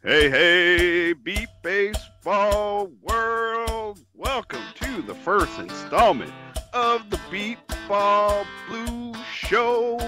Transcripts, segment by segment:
Hey, hey, Beat Baseball World! Welcome to the first installment of the Beepball Blues Show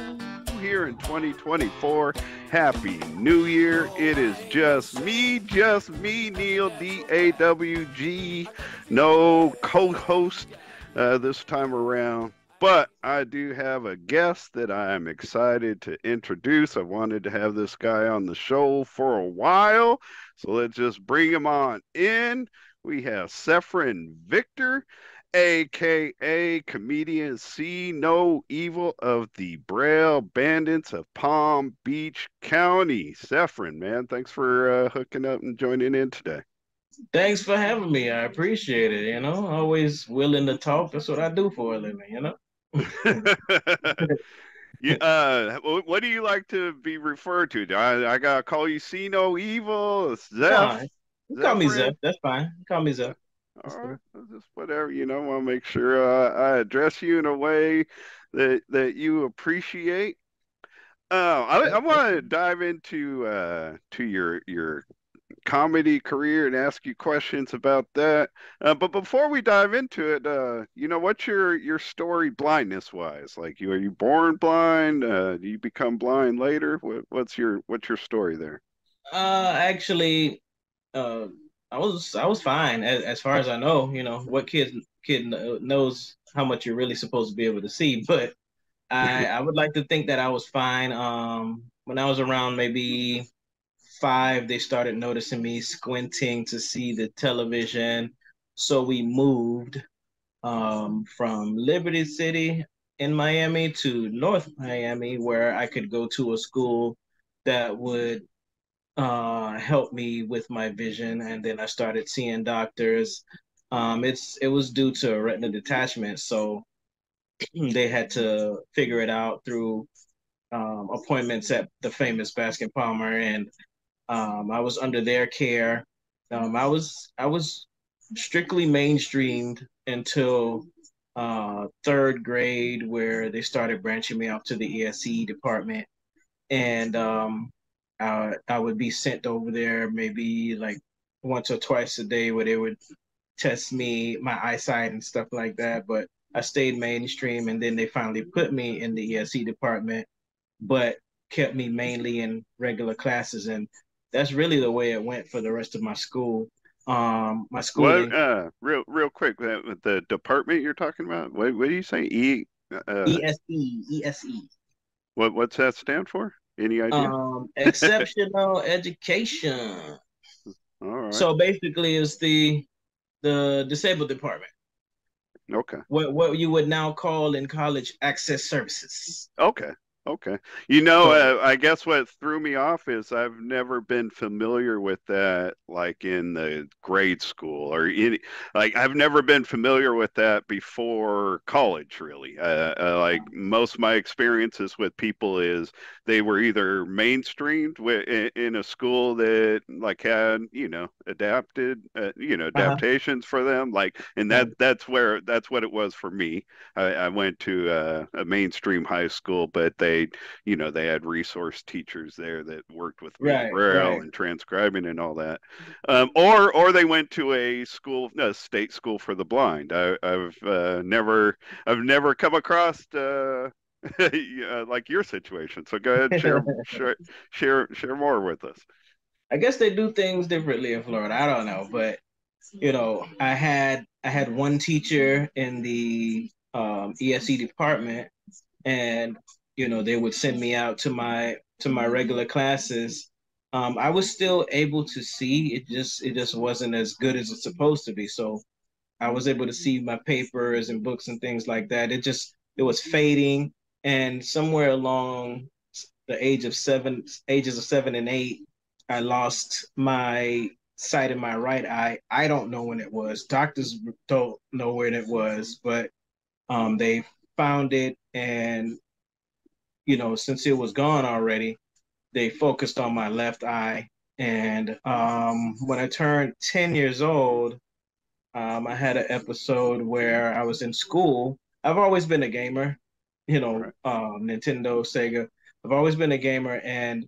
here in 2024. Happy New Year! It is just me, Neil DAWG. No co-host this time around. But I do have a guest that I am excited to introduce. I wanted to have this guy on the show for a while, so let's just bring him on in. We have Zephyrin Victor, aka comedian See No Evil of the Braille Bandits of Palm Beach County. Zephyrin, man, thanks for hooking up and joining in today. Thanks for having me. I appreciate it. Always willing to talk. That's what I do for a living. What do you like to be referred to? I gotta call you See No Evil, Nah, you call me Zephyrin. Zeph. That's fine. You call me Zeph. All That's right, cool. just whatever, want to make sure I address you in a way that you appreciate. I want to dive into to your comedy career and ask you questions about that. But before we dive into it, what's your story blindness wise? Like, are you born blind? Do you become blind later? What's your story there? Actually, uh, I was fine as far as I know. What knows how much you're really supposed to be able to see, but I would like to think that I was fine. When I was around maybe 5, they started noticing me squinting to see the television. So we moved from Liberty City in Miami to North Miami, where I could go to a school that would help me with my vision. And then I started seeing doctors. It was due to a retina detachment, so they had to figure it out through appointments at the famous Baskin Palmer, and I was under their care. I was strictly mainstreamed until third grade, where they started branching me off to the ESE department, and I would be sent over there maybe like once or twice a day, where they would test me my eyesight and stuff like that. But I stayed mainstream, and then they finally put me in the ESE department, but kept me mainly in regular classes. And that's really the way it went for the rest of my school. My What schooling, real quick, the department you're talking about? What do you say? ESE. What's that stand for? Any idea? Exceptional education. All right. So basically, it's the disabled department, Okay. what you would now call in college access services. Okay. Okay. So I guess what threw me off is I've never been familiar with that, like in the grade school or any, like I've never been familiar with that before college, really. Like most of my experiences with people is they were either mainstreamed in a school that like had, adapted, uh-huh. adaptations for them, like, and Right, that's what it was for me. I went to a mainstream high school, but they had resource teachers there that worked with me in right, Braille right. and transcribing and all that. Or they went to a state school for the blind. I've never come across like your situation. So go ahead, share more with us. I guess they do things differently in Florida. I don't know, but I had one teacher in the ESE department, and they would send me out to my regular classes. I was still able to see. It just wasn't as good as it's supposed to be. So I was able to see my papers and books and things like that. It was fading, and somewhere along the ages of 7 and 8, I lost my sight in my right eye. I don't know when it was. Doctors don't know when it was, but they found it, and since it was gone already, they focused on my left eye. And when I turned 10 years old, I had an episode where I was in school. I've always been a gamer, All right. Nintendo, Sega. I've always been a gamer, and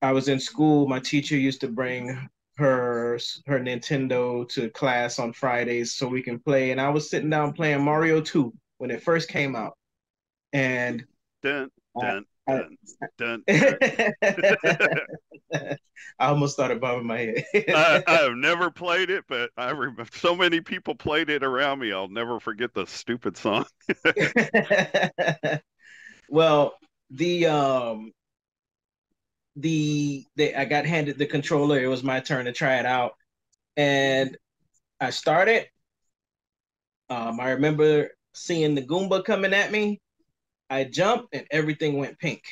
I was in school. My teacher used to bring her Nintendo to class on Fridays so we can play. And I was sitting down playing Mario 2 when it first came out. And Dun, I, dun, I, dun, dun, dun. I almost started bobbing my I head. have never played it, but I remember so many people played it around me. I'll never forget the stupid song. Well, the I got handed the controller. It was my turn to try it out, and I started. I remember seeing the Goomba coming at me. I jumped, and everything went pink,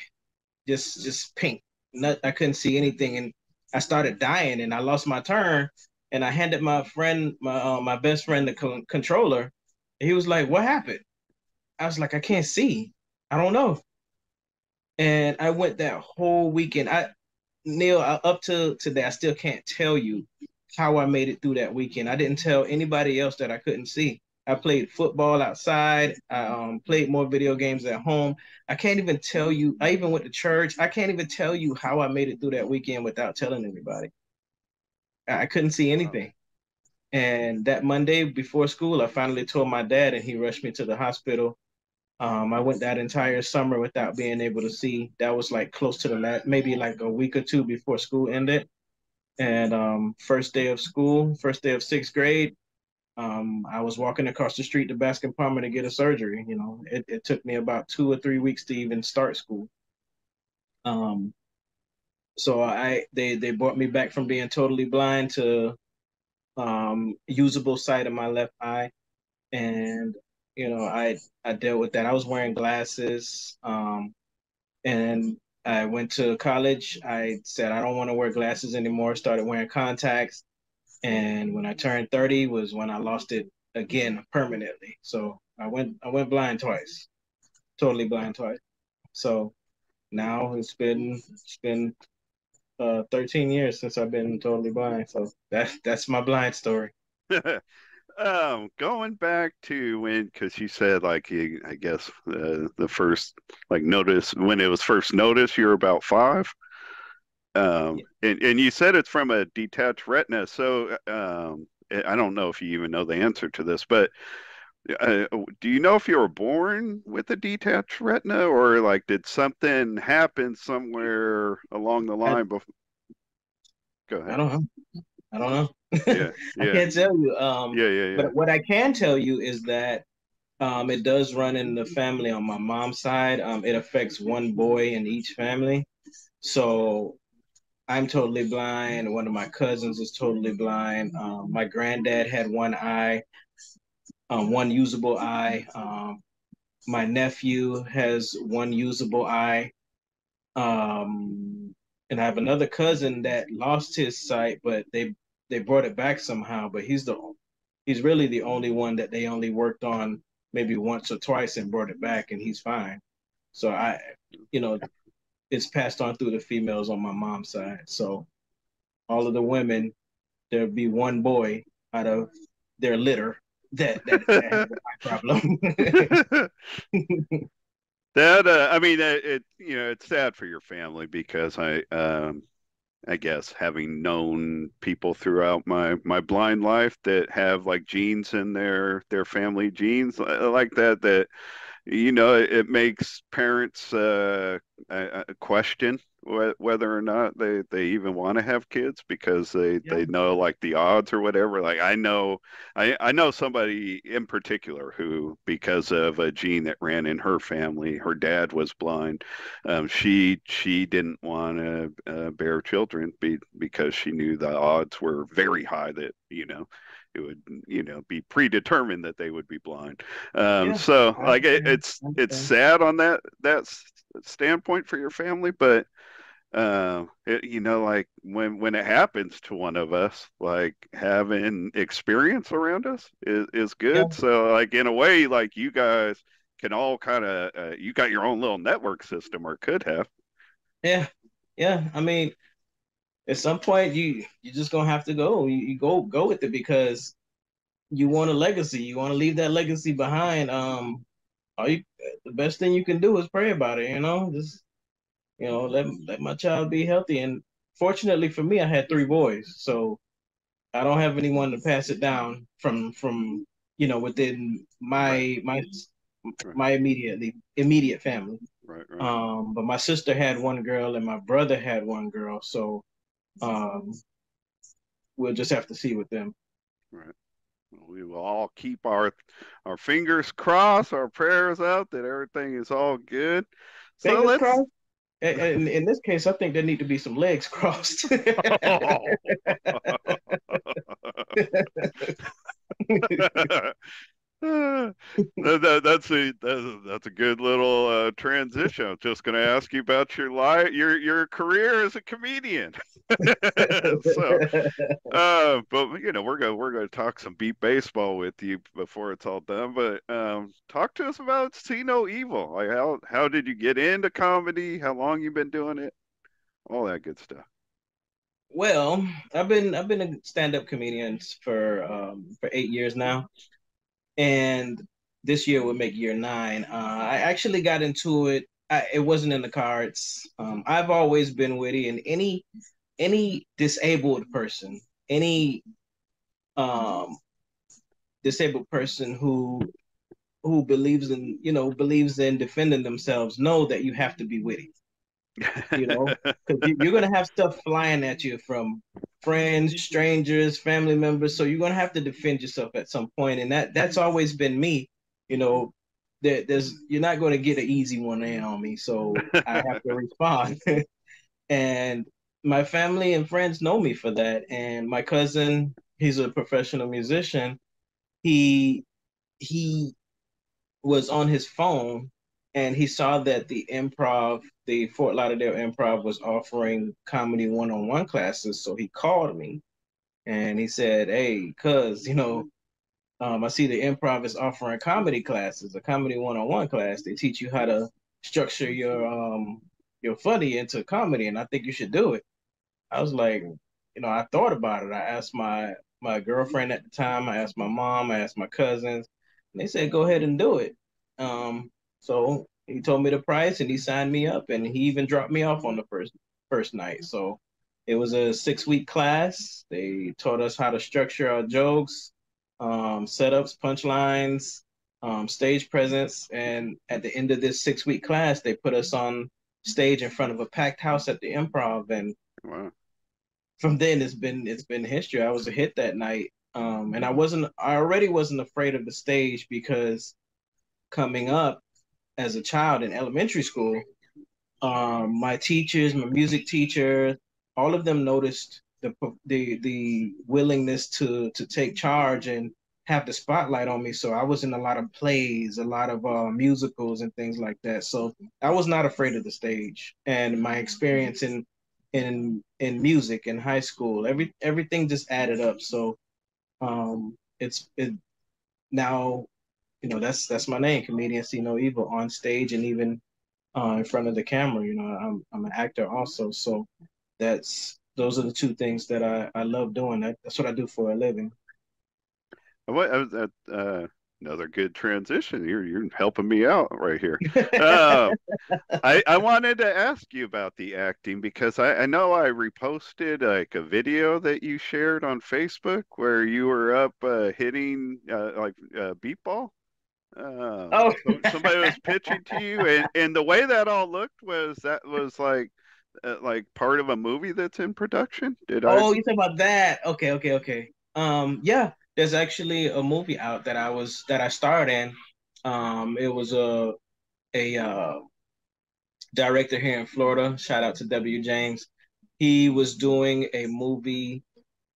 just pink. Not, I couldn't see anything, and I started dying, and I lost my turn. And I handed my friend, my best friend, the controller. And he was like, "What happened?" I was like, "I can't see. I don't know." And I went that whole weekend. Neil, up to today, I still can't tell you how I made it through that weekend. I didn't tell anybody else that I couldn't see. I played football outside. I played more video games at home. I can't even tell you. I even went to church. I can't even tell you how I made it through that weekend without telling anybody. I couldn't see Wow. anything. And that Monday before school, I finally told my dad, and he rushed me to the hospital. I went that entire summer without being able to see. That was like close to the last, maybe like a week or two before school ended. And first day of school, first day of sixth grade, I was walking across the street to Baskin Palmer to get a surgery. You know, it took me about 2 or 3 weeks to even start school. Um, so they brought me back from being totally blind to usable sight of my left eye, and I dealt with that. I was wearing glasses, and I went to college. I said I don't want to wear glasses anymore. Started wearing contacts, and when I turned 30 was when I lost it again permanently. So I went blind twice, totally blind twice. So now it's been 13 years since I've been totally blind. So that's my blind story. Going back to when, because you said like I guess the first like notice when it was first noticed, you're about 5. Yeah. And you said it's from a detached retina. So I don't know if you even know the answer to this, but do you know if you were born with a detached retina or like did something happen somewhere along the I, line before? Go I ahead. don't know. I don't know. Yeah, I yeah, can't tell you. yeah, yeah, yeah. But what I can tell you is that it does run in the family on my mom's side. It affects one boy in each family. So I'm totally blind. One of my cousins is totally blind. My granddad had one eye, one usable eye. My nephew has one usable eye. And I have another cousin that lost his sight, but they brought it back somehow. But he's really the only one that they only worked on maybe once or twice and brought it back, and he's fine. So you know, it's passed on through the females on my mom's side. So all of the women, there'd be one boy out of their litter that has an eye problem. That I mean it it's sad for your family because I guess having known people throughout my blind life that have like genes in their family genes like that it makes parents question whether or not they even want to have kids because Yeah, they know like the odds or whatever. Like I know somebody in particular who, because of a gene that ran in her family, her dad was blind. She didn't want to bear children because she knew the odds were very high that it would be predetermined that they would be blind. yeah, So I like understand. I it's understand. sad on that standpoint for your family, but like when it happens to one of us, like having experience around us is Yeah, good. So like in a way, like you guys can all kind of you got your own little network system or could have. yeah, yeah. I mean, at some point, you just gonna have to go. You go with it because you want a legacy. You want to leave that legacy behind. All you, the best thing you can do is pray about it. Just let my child be healthy. And fortunately for me, I had three boys, so I don't have anyone to pass it down from within Right. my immediate family. Right. But my sister had one girl and my brother had one girl, so um, we'll just have to see with them. Right. We will all keep our fingers crossed, our prayers out that everything is all good. So Fingers let's. crossed. And in this case, I think there need to be some legs crossed. That's a good little transition. I was just going to ask you about your life, your career as a comedian. So, but we're going to talk some beat baseball with you before it's all done. But talk to us about See No Evil. Like how did you get into comedy? How long you been doing it? All that good stuff. Well, I've been a stand-up comedian for 8 years now, and this year would make year nine. I actually got into it. It wasn't in the cards. I've always been witty, and any disabled person, any um, disabled person who believes in defending themselves, know that you have to be witty. Because you're gonna have stuff flying at you from friends, strangers, family members. So you're gonna have to defend yourself at some point, and that's always been me. You know, there's you're not going to get an easy one in on me, so I have to respond. And my family and friends know me for that. And my cousin, he's a professional musician. He he was on his phone and he saw that the Fort Lauderdale Improv was offering comedy one-on-one classes. So he called me and he said, "Hey, cuz, I see the improv is offering comedy classes, a comedy one-on-one class. They teach you how to structure your funny into comedy, and I think you should do it." I was like, I thought about it. I asked my girlfriend at the time, I asked my mom, I asked my cousins, and they said go ahead and do it. So he told me the price and he signed me up and he even dropped me off on the first night. So it was a 6 week class. They taught us how to structure our jokes, setups, punchlines, stage presence, and at the end of this 6 week class, they put us on stage in front of a packed house at the Improv, and Wow. from then it's been history. I was a hit that night, and I already wasn't afraid of the stage because coming up as a child in elementary school, my teachers, my music teacher, all of them noticed the willingness to take charge and have the spotlight on me. So I was in a lot of plays, a lot of musicals and things like that. So I was not afraid of the stage. And my experience in music in high school, everything just added up. So it now that's my name, comedian See No Evil, on stage and even in front of the camera. I'm an actor also, so those are the two things that I love doing. That's what I do for a living. What another good transition. You're helping me out right here. Uh, I wanted to ask you about the acting because I know I reposted like a video that you shared on Facebook where you were up hitting like Beepball. Oh, Somebody was pitching to you, and the way that all looked was that was like part of a movie that's in production. Did I? oh, you talking about that? Okay, okay, okay. Yeah, there's actually a movie out that I starred in. It was a director here in Florida. Shout out to W. James. He was doing a movie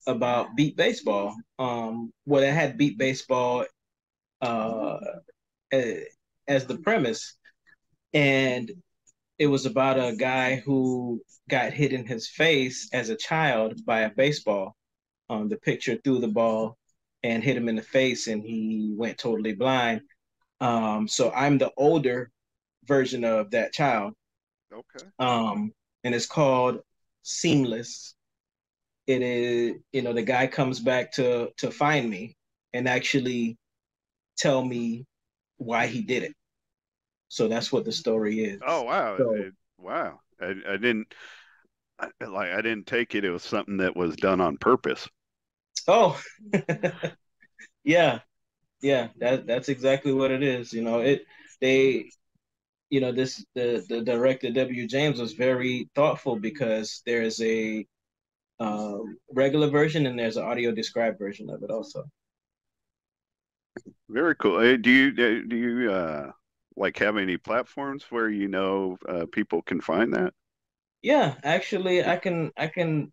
about beat baseball. Well, it had beat baseball uh, as the premise, and it was about a guy who got hit in his face as a child by a baseball. The pitcher threw the ball and hit him in the face, and he went totally blind. So I'm the older version of that child, Okay. and it's called Seamless. It is, the guy comes back to find me and actually tell me why he did it. So that's what the story is. Oh wow, So wow. I didn't I didn't take it. It was something that was done on purpose. Oh, yeah, yeah. That's exactly what it is. They, this the director W. James was very thoughtful because there's a regular version and there's an audio described version of it also. Very cool. Do you like have any platforms where people can find that? Yeah, actually, I can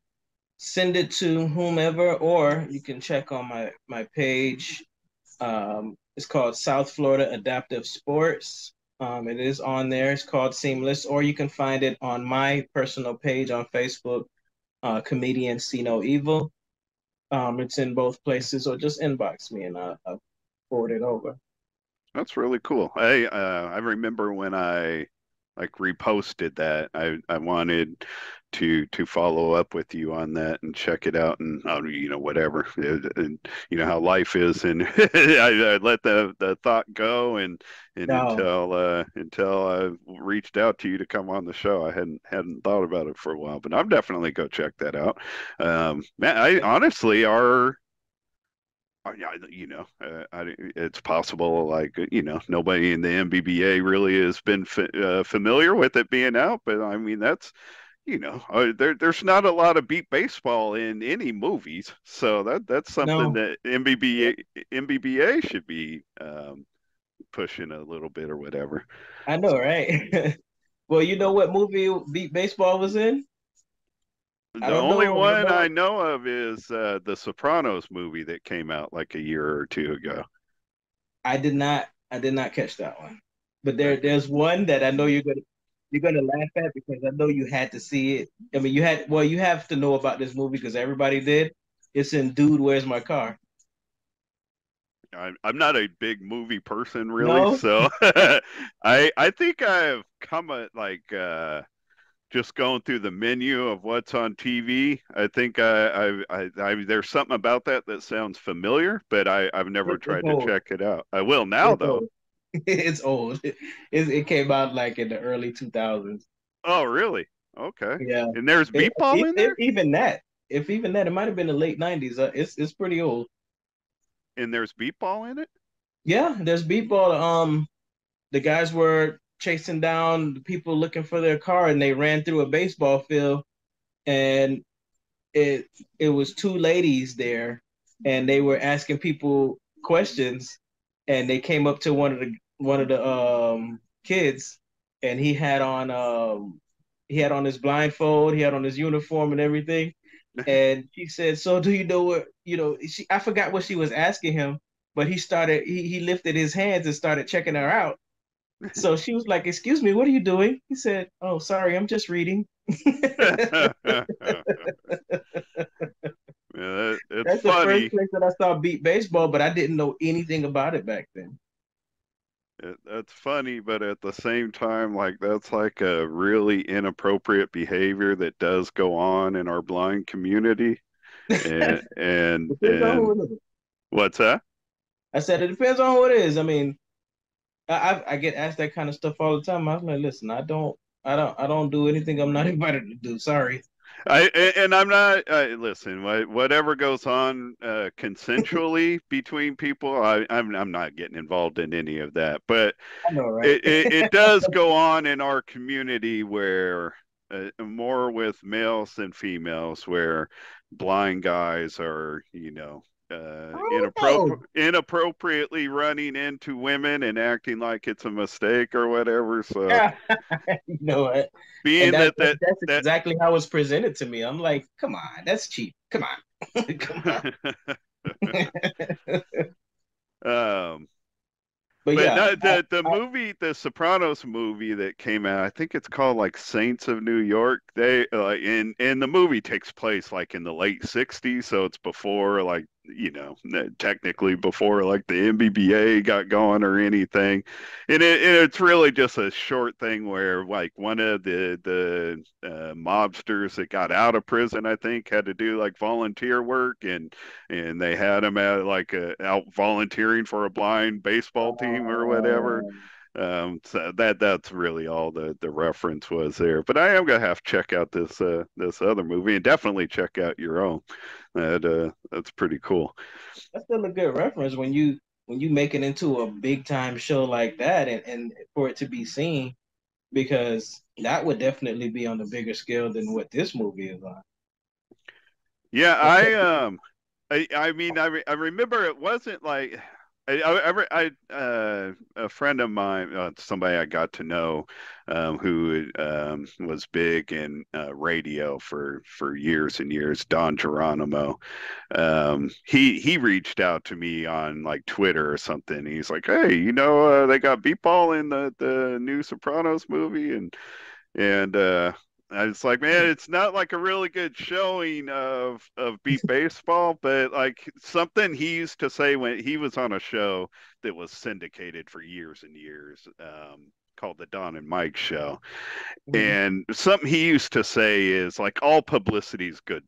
send it to whomever, or you can check on my page. It's called South Florida Adaptive Sports. It is on there. It's called Seamless, or you can find it on my personal page on Facebook, comedian See No Evil. It's in both places, or just inbox me and I'll forward it over. That's really cool. I remember when I like reposted that. I wanted to follow up with you on that and check it out and whatever. And you know how life is, and I let the thought go, and No, until I reached out to you to come on the show, I hadn't thought about it for a while. But I'm definitely go check that out. Man, I honestly are. Yeah, it's possible, like, nobody in the MBBA really has been familiar with it being out, but I mean, there's not a lot of beat baseball in any movies, so that's something no, that MBBA should be pushing a little bit or whatever. I know, right? Well, you know what movie Beat Baseball was in? I The don't only know. I don't one know. I know of is the Sopranos movie that came out like a year or two ago. I did not catch that one. But Uh, there's one that I know you're gonna laugh at because I know you had to see it. I mean, you have to know about this movie because everybody did. It's in Dude, Where's My Car? I'm not a big movie person really, No? so I think I've come at like just going through the menu of what's on TV. I think there's something about that sounds familiar, but I've never It's tried to old. check it out. I will now It's though. old. It's old. It came out like in the early 2000s. Oh, really? Okay. Yeah. And there's It, Beepball it, in it, there? even that, if even that, it might have been the late 90s. It's pretty old. And there's Beepball in it? Yeah, there's Beatball. The guys were chasing down the people looking for their car, and they ran through a baseball field, and it it was two ladies there, and they were asking people questions, and they came up to one of the kids, and he had on his blindfold, he had on his uniform and everything, and she said, "So do you know what I forgot what she was asking him, but he lifted his hands and started checking her out. So she was like, "Excuse me, what are you doing?" He said, "Oh, sorry, I'm just reading." Yeah, it's That's the first funny. place that I saw Beat Baseball, but I didn't know anything about it back then. That's funny, but at the same time, like that's like a really inappropriate behavior that does go on in our blind community. And and Depends on and who it is. what's that? I said it depends on who it is. I mean, I get asked that kind of stuff all the time. I was like, listen, I don't do anything I'm not invited to do. Sorry. And I'm not. Listen, whatever goes on consensually between people, I'm not getting involved in any of that. But I know, right? it does go on in our community where more with males than females, where blind guys are, Oh no. inappropriately running into women and acting like it's a mistake or whatever. So Yeah, you know what? And being that, that that that that's that exactly how it's presented to me. I'm like, come on, that's cheap. Come on, come on. um But But yeah, no, the movie, the Sopranos movie that came out, I think it's called like Saints of New York. They in the movie takes place like in the late '60s, so it's before like technically before like the MBBA got going or anything. It's really just a short thing where like one of the mobsters that got out of prison, I think, had to do like volunteer work, and they had him at like out volunteering for a blind baseball team or whatever. um, So that's really all the reference was there. But I am gonna have to check out this other movie and definitely check out your own. That's pretty cool. That's still a good reference when you make it into a big time show like that, and for it to be seen, because that would definitely be on a bigger scale than what this movie is on. Yeah, Especially- I mean, I remember it wasn't like a friend of mine, somebody I got to know, who was big in radio for years and years, Don Geronimo. He reached out to me on like Twitter or something. He's like, "Hey, they got Beepball in the new Sopranos movie," and I was like, man, it's not like a really good showing of beat baseball, but like something he used to say when he was on a show that was syndicated for years and years, called the Don and Mike Show. Mhm. And something he used to say is like all publicity is good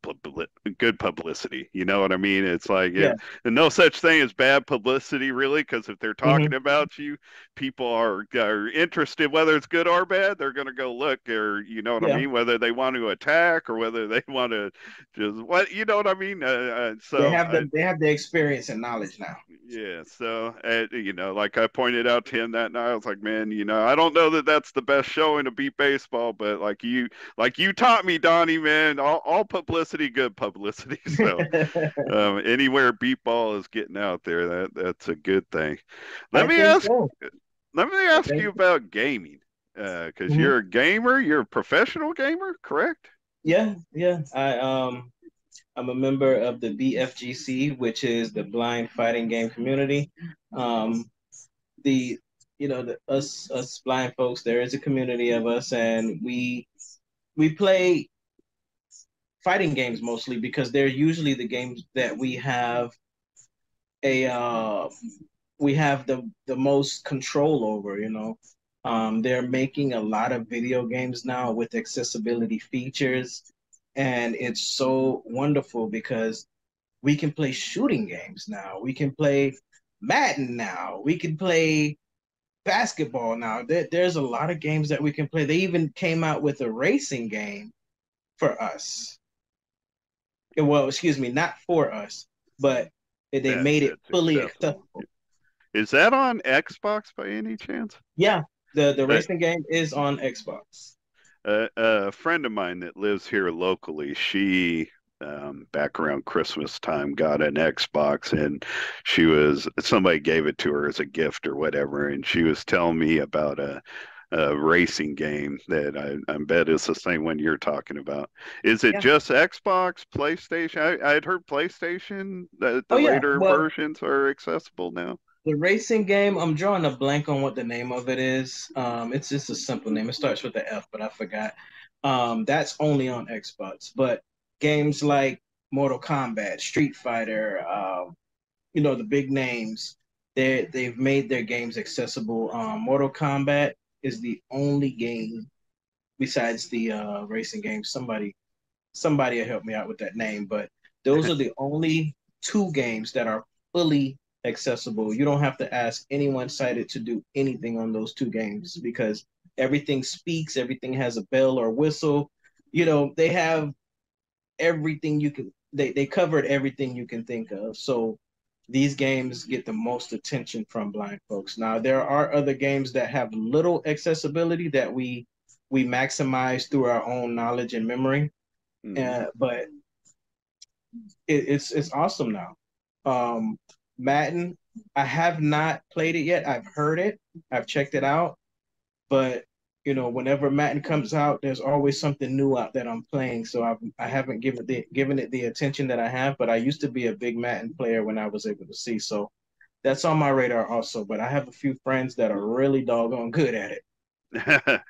publicity. You know what I mean? It's like Yeah. and no such thing as bad publicity, really, because if they're talking Hmm. about you, people are interested, whether it's good or bad. They're going to go look, or you know what I Yeah. mean, whether they want to attack or whether they want to just what you know what I mean. They have the experience and knowledge now. Yeah, so like I pointed out to him that night, I was like, man, I don't know that that's the best showing to beat baseball, but like you taught me, Donnie, man, all publicity, good publicity. So anywhere beat ball is getting out there, that's a good thing. Let I me think ask, so. let me I ask you think. about gaming, because Mhm. you're a gamer, you're a professional gamer, correct? Yeah, yeah. I'm a member of the BFGC, which is the Blind Fighting Game Community. Um, the us blind folks, there is a community of us, and we play fighting games mostly because they're usually the games that a we have the most control over. They're making a lot of video games now with accessibility features, and it's so wonderful because we can play shooting games now. We can play Madden now. We can play basketball now. There's a lot of games that we can play. They even came out with a racing game for us. Well, excuse me, not for us, but they That made it that's fully accessible. accessible. Is that on Xbox by any chance? Yeah, the Uh, racing game is on Xbox. a friend of mine that lives here locally, she back around Christmas time got an Xbox, and somebody gave it to her as a gift or whatever, and she was telling me about a racing game that I bet is the same one you're talking about. Is it Yeah. just Xbox, PlayStation? I'd heard PlayStation, Oh the yeah. later Well, versions are accessible now. the racing game, I'm drawing a blank on what the name of it is. It's just a simple name. It starts with the F, but I forgot. That's only on Xbox. But games like Mortal Kombat, Street Fighter, the big names, they've made their games accessible. Mortal Kombat is the only game besides the racing game. Somebody will help me out with that name, but those are the only two games that are fully accessible. You don't have to ask anyone sighted to do anything on those two games because everything speaks, everything has a bell or whistle. They have everything they covered everything you can think of. So these games get the most attention from blind folks. Now there are other games that have little accessibility that we maximize through our own knowledge and memory. Hmm. But it's awesome now. Madden, I have not played it yet. I've heard it, I've checked it out, but whenever Madden comes out, there's always something new out that I'm playing. So I haven't given it the attention that I have. But I used to be a big Madden player when I was able to see. So that's on my radar also. But I have a few friends that are really doggone good at it.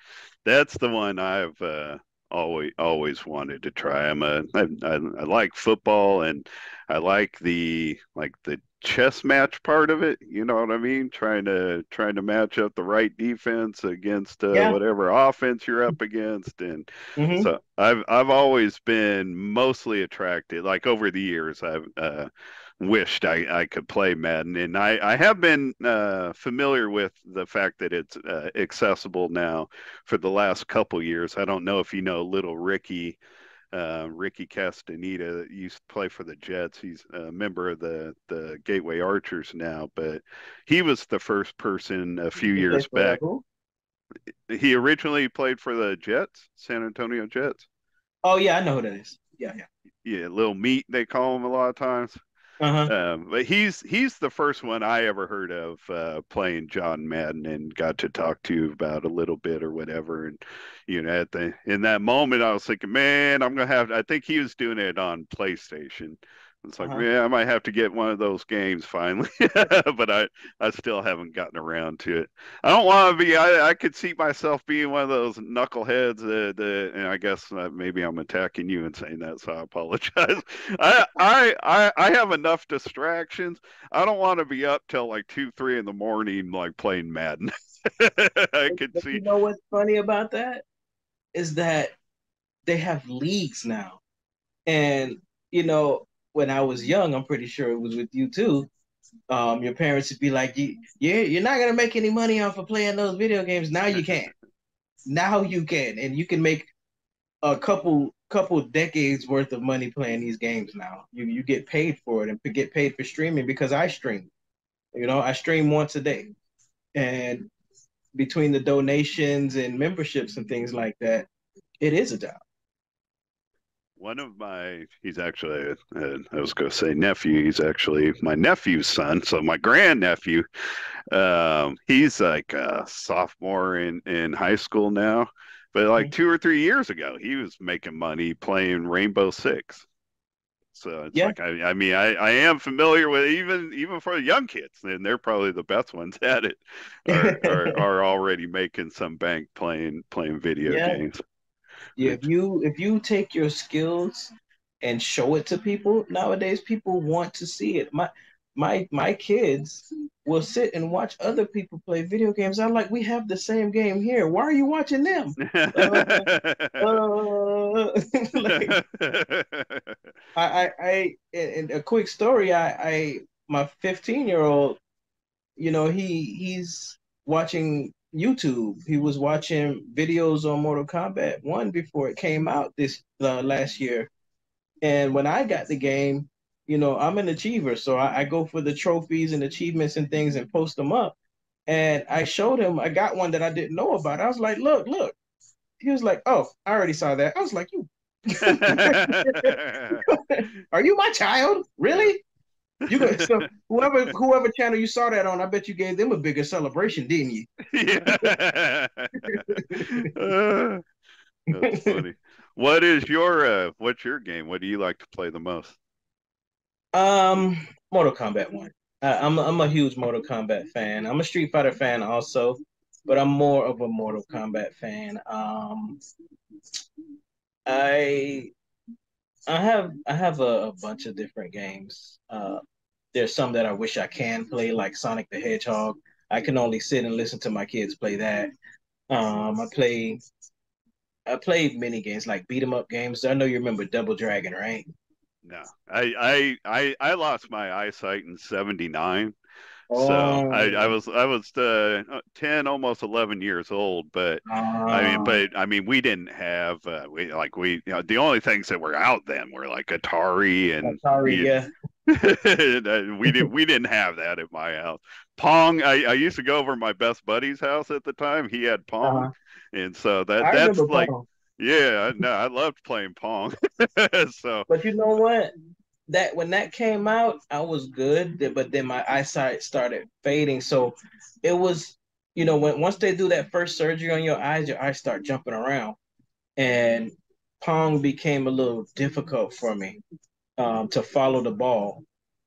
That's the one I've always wanted to try. I like football, and I like the chess match part of it. You know what I mean? Trying to match up the right defense against Yeah. whatever offense you're up against, and Hmm. so I've always been mostly attracted. Like over the years, I've wished I could play Madden, and I have been familiar with the fact that it's accessible now for the last couple years. I don't know if you know Little Ricky. Ricky Castaneda used to play for the Jets. He's a member of the Gateway Archers now, but he was the first person a few You play years for back. who? He originally played for the Jets, San Antonio Jets. Oh yeah, I know who that is. Yeah, yeah. Yeah, Little Meat they call him a lot of times. Uh-huh. But he's the first one I ever heard of playing John Madden and got to talk to about a little bit or whatever. And at the in that moment, I was thinking, man, I'm gonna have. I think he was doing it on PlayStation. It's like, Uh-huh. man, I might have to get one of those games finally, but I still haven't gotten around to it. I don't want to be. I could see myself being one of those knuckleheads. And I guess maybe I'm attacking you and saying that, so I apologize. I have enough distractions. I don't want to be up till like 2, 3 in the morning, like playing Madden. I could But see. you know what's funny about that is that they have leagues now. And when I was young, I'm pretty sure it was with you too. Your parents would be like, you're not gonna make any money off of playing those video games. Now you can. Now you can, and you can make a couple decades worth of money playing these games now. You get paid for it and get paid for streaming because I stream. I stream once a day. And between the donations and memberships and things like that, it is a job. One of he's actually, I was going to say nephew, he's actually my nephew's son. So my grandnephew, he's like a sophomore in high school now. But like 2 or 3 years ago, he was making money playing Rainbow Six. So it's Yeah. like I mean I am familiar with even for the young kids, and they're probably the best ones at it, are already making some bank playing video Yeah. games. Yeah, if Which you take your skills and show it to people nowadays, people want to see it. My kids will sit and watch other people play video games. I'm like, we have the same game here. Why are you watching them? Uh, like and a quick story. My 15-year-old, he's watching YouTube. He was watching videos on Mortal Kombat 1 before it came out this last year. And when I got the game, I'm an achiever. So I go for the trophies and achievements and things and post them up. And I showed him, I got one that I didn't know about. I was like, look, look. He was like, oh, I already saw that. I was like, you are you my child? Yeah. Really? You go so whoever channel you saw that on, I bet you gave them a bigger celebration, didn't you? Yeah. Uh, that's funny. What's your game? What do you like to play the most? Mortal Kombat 1. I'm a huge Mortal Kombat fan. I'm a Street Fighter fan also, but I'm more of a Mortal Kombat fan. I I have a bunch of different games. There's some that I wish I can play, like Sonic the Hedgehog. I can only sit and listen to my kids play that. Um, I play I played mini games like beat 'em up games. I know you remember Double Dragon, right? No, I lost my eyesight in '79, so Oh, I was 10, almost 11 years old. But uh, I mean, we didn't have the only things that were out then were like Atari and Atari, yeah. we didn't have that at my house. Pong. I used to go over to my best buddy's house at the time. He had Pong, Uh-huh. and so I that's remember like, Pong. yeah, no, I loved playing Pong. So. But you know what? That when that came out, I was good, but then my eyesight started fading. So it was, when once they do that first surgery on your eyes start jumping around. And Pong became a little difficult for me to follow the ball.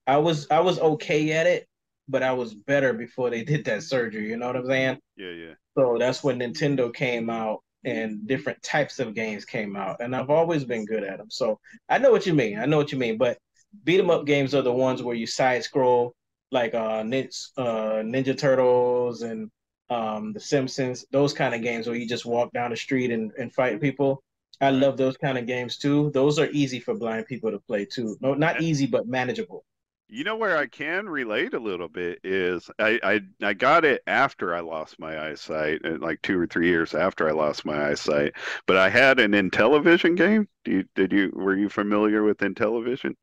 I was okay at it, but I was better before they did that surgery. You know what I'm saying? Yeah, yeah. So that's when Nintendo came out and different types of games came out, and I've always been good at them. So I know what you mean. I know what you mean. But beat 'em up games are the ones where you side scroll. like Ninja Turtles and The Simpsons, those kind of games where you just walk down the street and fight people. I Right. love those kind of games too. Those are easy for blind people to play too. No, not easy, but manageable. You know where I can relate a little bit is I got it after I lost my eyesight, like 2 or 3 years after I lost my eyesight. But I had an Intellivision game. Were you familiar with Intellivision?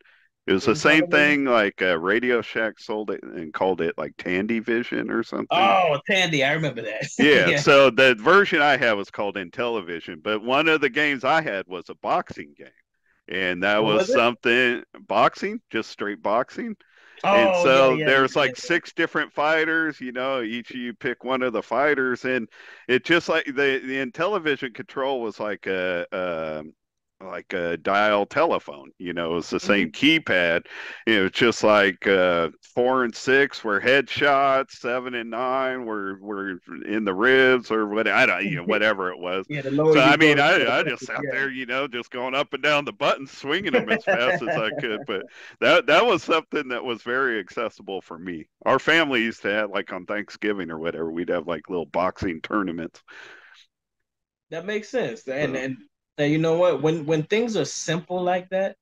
It was the In same television. thing like Radio Shack sold it and called it like Tandy Vision or something. Oh, Tandy, I remember that. Yeah, Yeah. so the version I had was called Intellivision, but one of the games I had was a boxing game. And that What was was it? something boxing, just straight boxing. And Oh, yeah, so yeah, yeah, there's yeah, like yeah. six different fighters, each of you pick one of the fighters, and it just like the Intellivision control was like a dial telephone, it's the same Mhm. keypad. It's just like 4 and 6 were headshots, 7 and 9 were in the ribs or what I don't, whatever it was. Yeah, the lower So you I go, mean, the more I just aggressive. sat Yeah. there, just going up and down the buttons, swinging them as fast as I could. But that was something that was very accessible for me. Our family used to have like on Thanksgiving or whatever, we'd have like little boxing tournaments. That makes sense. And So and you know what? When things are simple like that,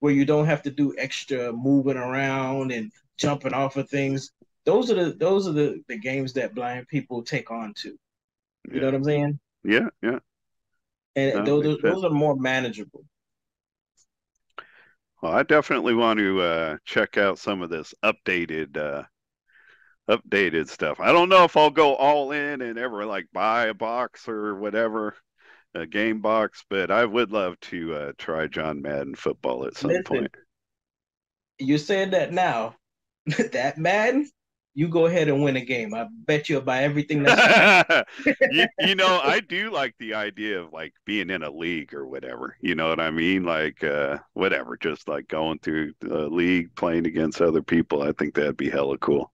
where you don't have to do extra moving around and jumping off of things, those are the games that blind people take on to. You know yeah, what I'm saying? yeah, yeah. And That those makes are, sense. those are more manageable. Well, I definitely want to check out some of this updated stuff. I don't know if I'll go all in and ever like buy a box or whatever, a game box, but I would love to try John Madden football at some Listen, point. you said that now. That Madden, you go ahead and win a game. I bet you'll buy everything that's attached. I do like the idea of like being in a league or whatever. You know what I mean? Like whatever, just like going through the league, playing against other people. I think that'd be hella cool.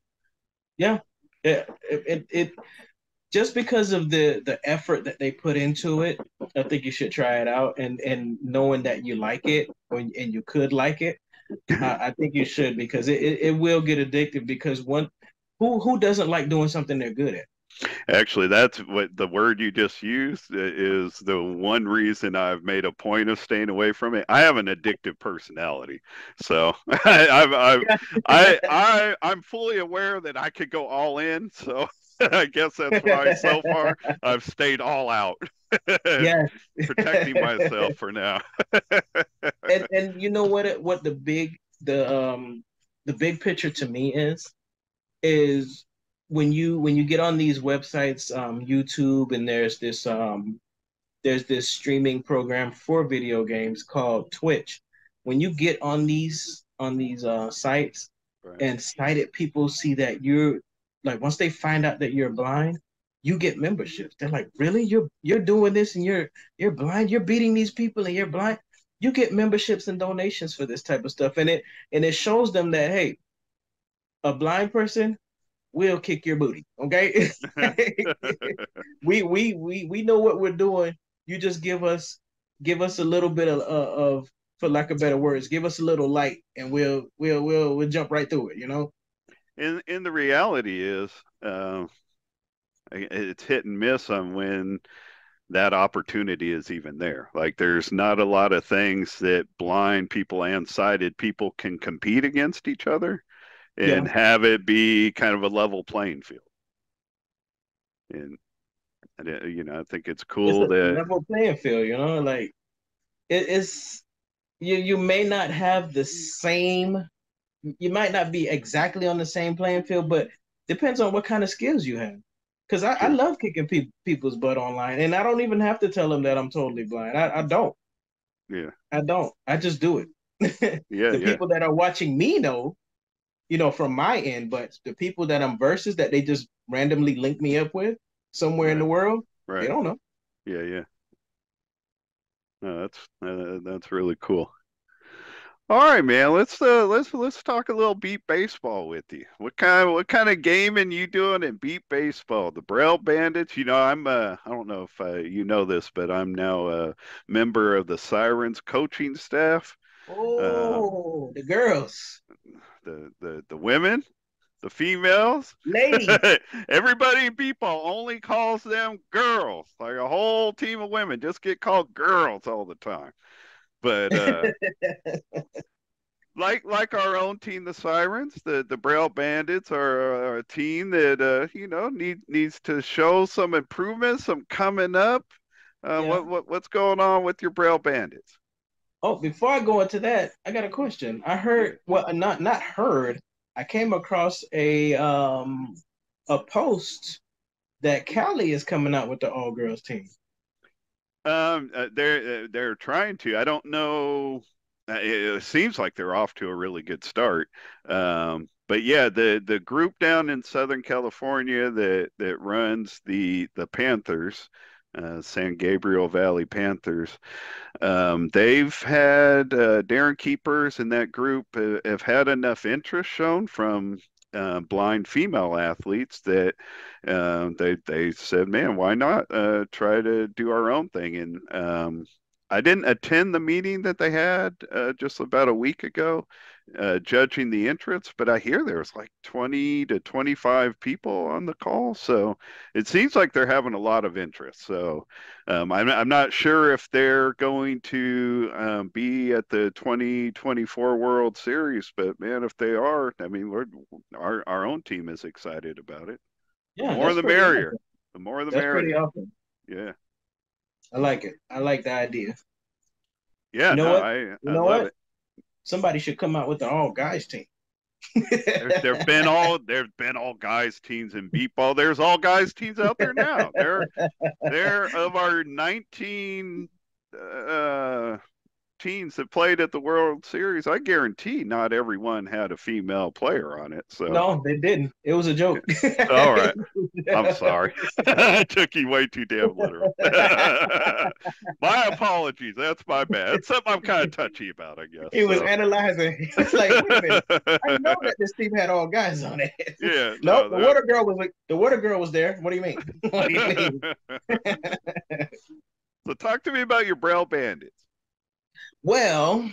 Yeah. Yeah. It just because of the effort that they put into it, I think you should try it out. And knowing that you like it and you could like it, I think you should because it will get addictive because one who doesn't like doing something they're good at? Actually, that's what the word you just used is the one reason I've made a point of staying away from it. I have an addictive personality, so I'm fully aware that I could go all in. So I guess that's why so far I've stayed all out, Yes. protecting myself for now. And you know what the big picture to me is when you get on these websites, YouTube, and there's this streaming program for video games called Twitch. When you get on these sites Right. and sighted people see that you're like once they find out that you're blind, you get memberships. They're like, really? You're doing this and you're blind, you're beating these people and you're blind. You get memberships and donations for this type of stuff. And it shows them that hey, a blind person will kick your booty. Okay. We know what we're doing. You just give us a little bit of for lack of better words, give us a little light and we'll jump right through it, you know? And the reality is, it's hit and miss on when that opportunity is even there. Like there's not a lot of things that blind people and sighted people can compete against each other and Yeah. have it be kind of a level playing field. And I think it's It's cool a that level playing field, you know, like it's you may not have the same you might not be exactly on the same playing field, but depends on what kind of skills you have. Because I true. love kicking people's butt online, and I don't even have to tell them that I'm totally blind. I don't. Yeah. I don't. I just do it. Yeah, The yeah. people that are watching me know, from my end, but the people that I'm versus that they just randomly link me up with somewhere in Right. the world, they Right. don't know. Yeah, yeah. No, that's really cool. All right, man. Let's talk a little beat baseball with you. What kind of gaming you doing in beat baseball? The Braille Bandits. I don't know if you know this, but I'm now a member of the Sirens coaching staff. Um, Oh, the girls. the women. The females, Ladies. everybody in Beepball only calls them girls. Like a whole team of women just get called girls all the time. But like our own team, the Sirens, the Braille Bandits are a team that needs to show some improvement, some coming up. Yeah. What's going on with your Braille Bandits? Oh, before I go into that, I got a question. I heard, well, not heard. I came across a post that Cali is coming out with the all girls team. They're trying to. I don't know. It seems like they're off to a really good start. But yeah, the group down in Southern California that runs the Panthers, San Gabriel Valley Panthers. They've had Darren Keepers and that group have had enough interest shown from blind female athletes that they said, man, why not try to do our own thing? And I didn't attend the meeting that they had just about a week ago, judging the entrance, but I hear there was like 20 to 25 people on the call. So it seems like they're having a lot of interest. So I'm not sure if they're going to be at the 2024 World Series, but man, if they are, I mean, our own team is excited about it. Yeah, The more the merrier. awesome. The more the That's merrier. pretty awesome. Yeah. I like it. I like the idea. Yeah, You know no, what? I You know love what? it. Somebody should come out with the all guys team. There've been all guys teams in Beepball. There's all guys teams out there now. They're of our 19 teams that played at the World Series. I guarantee not everyone had a female player on it. So No, they didn't. It was a joke. all right. I'm sorry. I took you way too damn literal. My apologies. That's my bad. It's something I'm kind of touchy about, I guess. He was analyzing. It's like, wait a minute. I know that this team had all guys on it. Yeah. No, the water girl was there. What do you mean? What do you mean? So talk to me about your Braille Bandits. Well,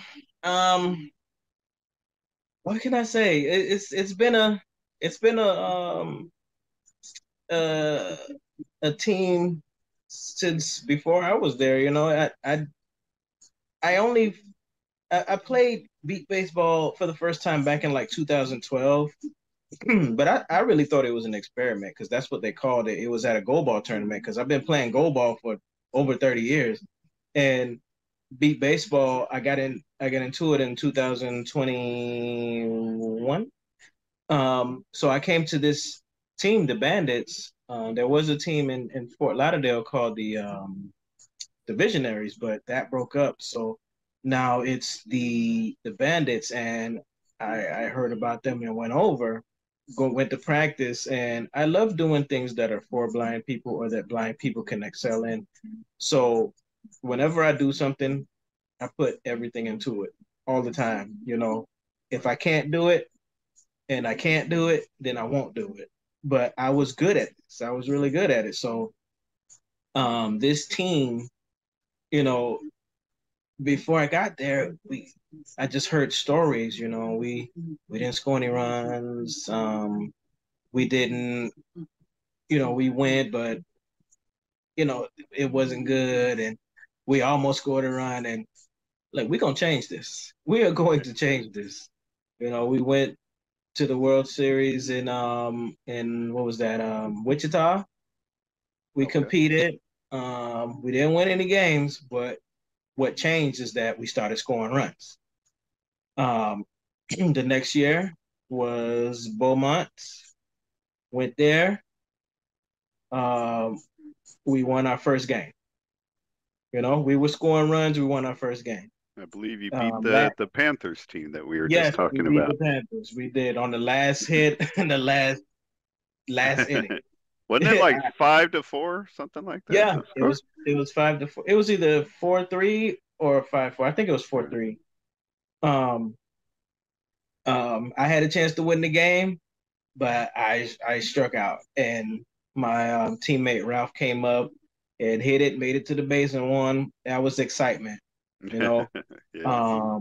what can I say? It's been a team since before I was there. You know, I played beat baseball for the first time back in like 2012, but I really thought it was an experiment because that's what they called it. It was at a goal ball tournament because I've been playing goal ball for over 30 years, and beat baseball. I got into it in 2021. So I came to this team, the Bandits. There was a team in Fort Lauderdale called the Visionaries, but that broke up. So now it's the Bandits, and I heard about them and went to practice, and I love doing things that are for blind people or that blind people can excel in. So whenever I do something, I put everything into it all the time. You know, if I can't do it and I can't do it, then I won't do it. But I was good at this. I was really good at it. So this team, you know, before I got there, I just heard stories, you know, we didn't score any runs. We didn't, you know, we went, but you know, it wasn't good, and we almost scored a run, and like, we're gonna change this. We are going to change this. You know, we went to the World Series in what was that, Wichita. We competed. We didn't win any games, but what changed is that we started scoring runs. The next year was Beaumont. Went there. We won our first game. You know, we were scoring runs. We won our first game. I believe you beat the Panthers team that we were just talking we beat about. The Panthers. We did on the last hit in the last inning. Wasn't it like 5-4, something like that? Yeah, it was 5-4. It was either 4-3 or 5-4. I think it was 4-3. I had a chance to win the game, but I struck out, and my teammate Ralph came up and hit it, made it to the base and won. That was excitement, you know. Yeah.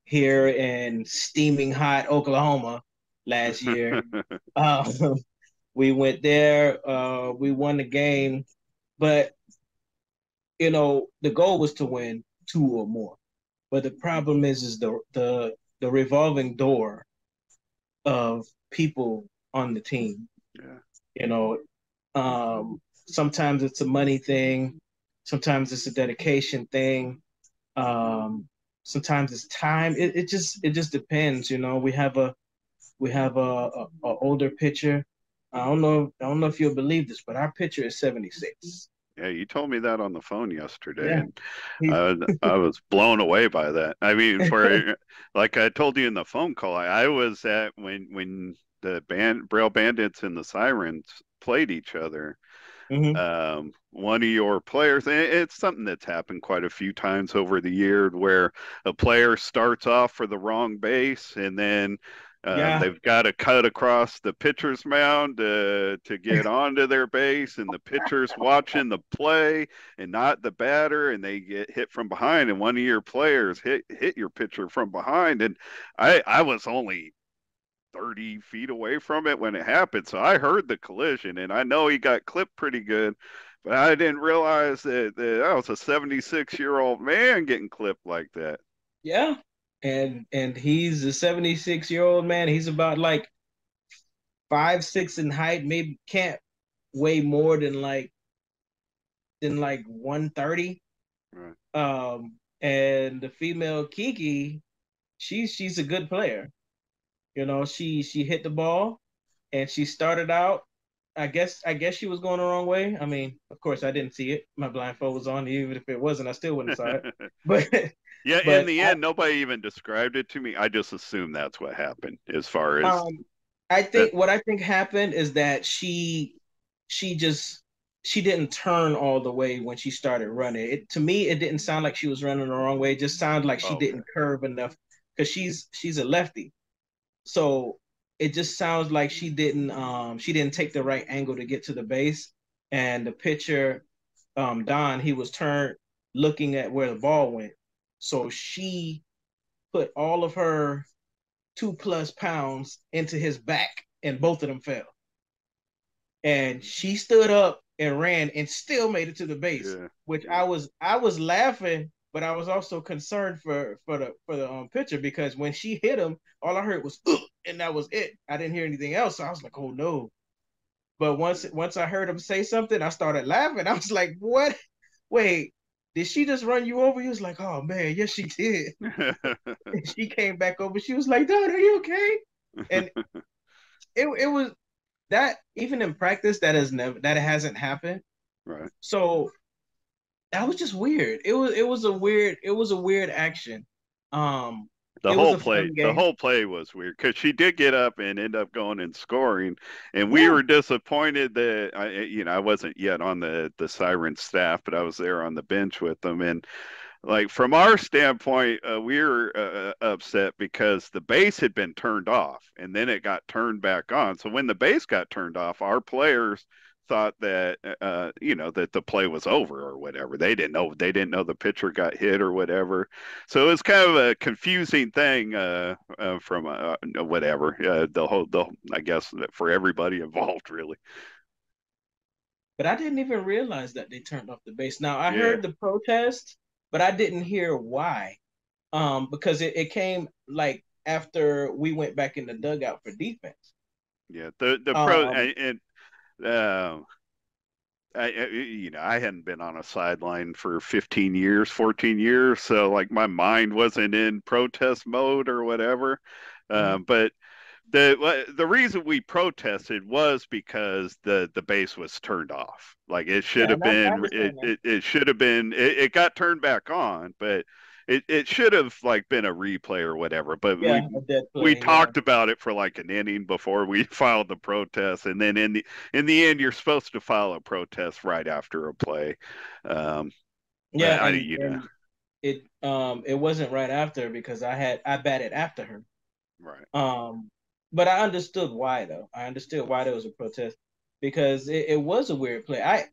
Here in steaming hot Oklahoma, last year. Um, we went there. We won the game, but the goal was to win two or more. But the problem is the revolving door of people on the team. Yeah. You know, sometimes it's a money thing, sometimes it's a dedication thing, sometimes it's time. It just depends. We have a older pitcher. I don't know if you'll believe this, but our pitcher is 76. Yeah, you told me that on the phone yesterday, Yeah, and he's I was blown away by that. I mean, like I told you in the phone call, I was at when the Braille Bandits and the Sirens played each other. Mhm. One of your players, and it's something that's happened quite a few times over the year, where a player starts off for the wrong base, and then Yeah, they've got to cut across the pitcher's mound to get onto their base, and the pitcher's watching the play and not the batter, and they get hit from behind, and one of your players hit your pitcher from behind, and I was only 30 feet away from it when it happened. So I heard the collision, and I know he got clipped pretty good, but I didn't realize that was a 76-year-old man getting clipped like that. yeah. And he's a 76-year-old man. He's about like 5'6" in height, maybe can't weigh more than like 130. Right. And the female Kiki, she's a good player. She hit the ball and she started out. I guess she was going the wrong way. I mean, of course I didn't see it. My blindfold was on. Even if it wasn't, I still wouldn't have saw it. But Yeah, in but the end, nobody even described it to me. I just assumed that's what happened as far as I that. think what I think happened is that she just she didn't turn all the way when she started running. To me, it didn't sound like she was running the wrong way. It just sounded like she Okay. didn't curve enough because she's a lefty. So it just sounds like she didn't take the right angle to get to the base. And the pitcher, Don, he was turned looking at where the ball went. So she put all of her 2+ pounds into his back, and both of them fell. And she stood up and ran and still made it to the base, Yeah. which Yeah. I was laughing, but I was also concerned for the pitcher because when she hit him, all I heard was ugh, and that was it. I didn't hear anything else, so I was like, oh no. But once I heard him say something, I started laughing. I was like, what? Wait, did she just run you over? He was like, oh man, yes she did. And she came back over. She was like, Don, are you okay? And it was that even in practice that hasn't happened. Right. So that was just weird. It was a weird action. Um, The it was whole a play, fun the game. whole play was weird because she did get up and end up going and scoring, and we Yeah, were disappointed that I wasn't yet on the Siren staff, but I was there on the bench with them, and like from our standpoint, we were upset because the base had been turned off and then it got turned back on. So when the base got turned off, our players thought that that the play was over or whatever. They didn't know the pitcher got hit or whatever. So it was kind of a confusing thing from whatever the I guess for everybody involved really. but I didn't even realize that they turned off the base. Now I Yeah. heard the protest, but I didn't hear why. Because it came like after we went back in the dugout for defense. Yeah, the pro Um, and uh, I hadn't been on a sideline for 15 years, 14 years, so like my mind wasn't in protest mode or whatever. mhm. But the reason we protested was because the base was turned off. Like it should Yeah, have and I been understand that. it should have been it got turned back on, but it should have like been a replay or whatever. But Yeah, a dead we play. Yeah, talked about it for like an inning before we filed the protest, and then in the end, you're supposed to file a protest right after a play. Um, yeah, but I and it wasn't right after because I batted after her. right. Um, but I understood why though. I understood why there was a protest because it was a weird play. I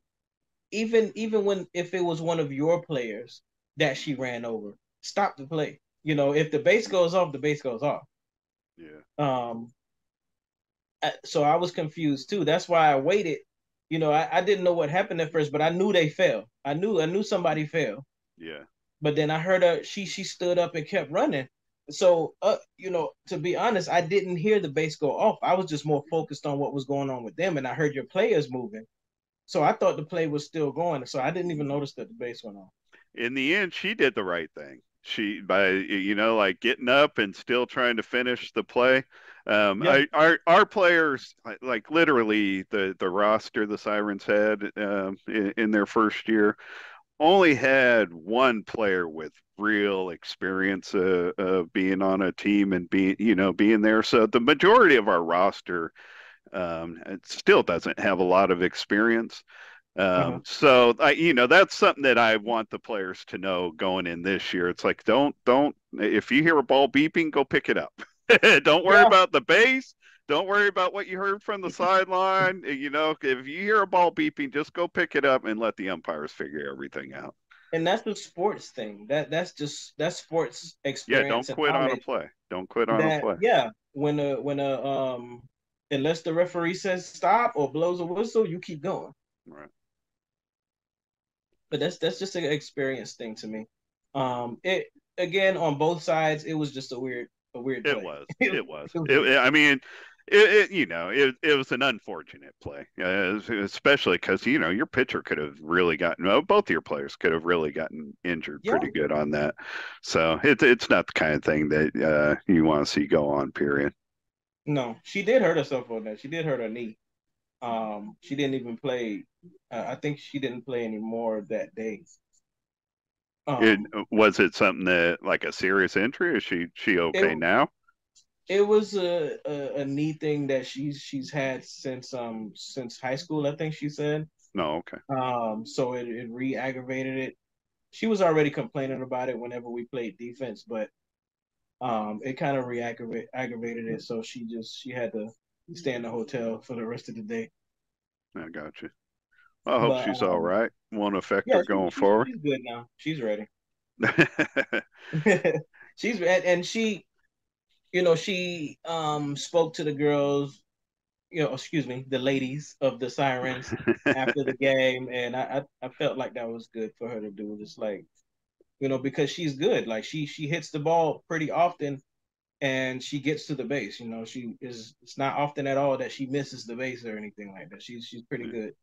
even when if it was one of your players that she ran over, stop the play. If the base goes off, the base goes off. Yeah. Um, so I was confused too. That's why I waited. I didn't know what happened at first, but I knew they fell. I knew somebody fell. Yeah. But then I heard her. She stood up and kept running. So, to be honest, I didn't hear the base go off. I was just more focused on what was going on with them, and I heard your players moving. So I thought the play was still going. So I didn't even notice that the base went off. In the end, she did the right thing. She by like getting up and still trying to finish the play. Yeah. Our players, like literally the roster the Sirens had in their first year, only had one player with real experience of being on a team and being there. So the majority of our roster it still doesn't have a lot of experience. Uh-huh. So that's something that I want the players to know going in this year. It's like, don't, if you hear a ball beeping, go pick it up. Don't worry Yeah. about the base. Don't worry about what you heard from the sideline. If you hear a ball beeping, just go pick it up and let the umpires figure everything out. And that's the sports thing. That's sports Yeah, experience don't and quit on a knowledge. play. Don't quit on a That play. yeah, when unless the referee says stop or blows a whistle, you keep going. Right. But that's just an experience thing to me. It Again on both sides, it was just a weird It play. was. It It was. was weird. I mean, it was an unfortunate play, especially because your pitcher could have really gotten. Well, both of your players could have really gotten injured Yeah, pretty good on that. So it's not the kind of thing that you want to see go on. Period. no, she did hurt herself on that. She did hurt her knee. She didn't even play. I think she didn't play anymore that day. It Um, was it something that like a serious injury? Is she it okay now? it was a knee thing that she's had since high school. I think she said. No, okay. So it re-aggravated it. She was already complaining about it whenever we played defense, but it kind of aggravated it. So she had to stay in the hotel for the rest of the day. I got you. I hope But she's all right. Won't affect yeah, her going she's forward. she's good now. She's ready. She's and she spoke to the girls, excuse me, the ladies of the Sirens after the game, and I felt like that was good for her to do. Just like because she's good. Like she hits the ball pretty often, and she gets to the base. She is. It's not often at all that she misses the base or anything like that. She's pretty good.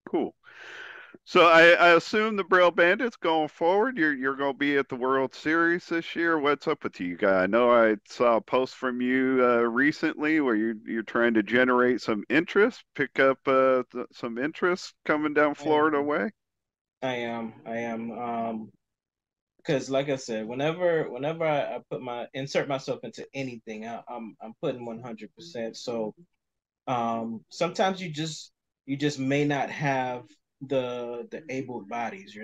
Cool. So I assume the Braille Bandits going forward, you're going to be at the World Series this year. What's up with you guys? I know I saw a post from you recently where you're trying to generate some interest, pick up some interest coming down I Florida am. way. I am. Because like I said, whenever I put my insert myself into anything, I'm putting 100%. So sometimes you just may not have the able bodies,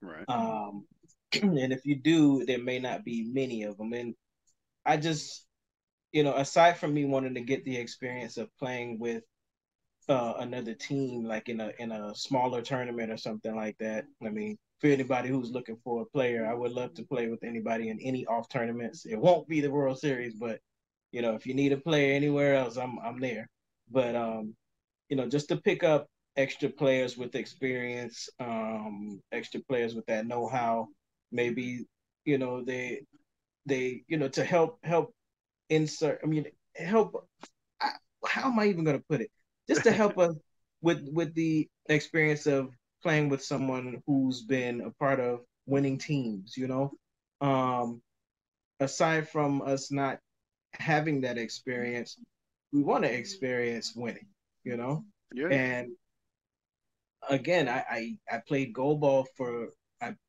Right. and if you do, there may not be many of them. And I just, aside from me wanting to get the experience of playing with another team, like in a smaller tournament or something like that. I mean, for anybody who's looking for a player, I would love to play with anybody in any off tournaments. It won't be the World Series, but if you need a player anywhere else, I'm there. But just to pick up extra players with experience, extra players with that know-how, maybe they to help insert. I mean, help. I, how am I even going to put it? Just to help us with the experience of playing with someone who's been a part of winning teams. Um, Aside from us not having that experience, we want to experience winning. You know, Yeah. and again, I played goal ball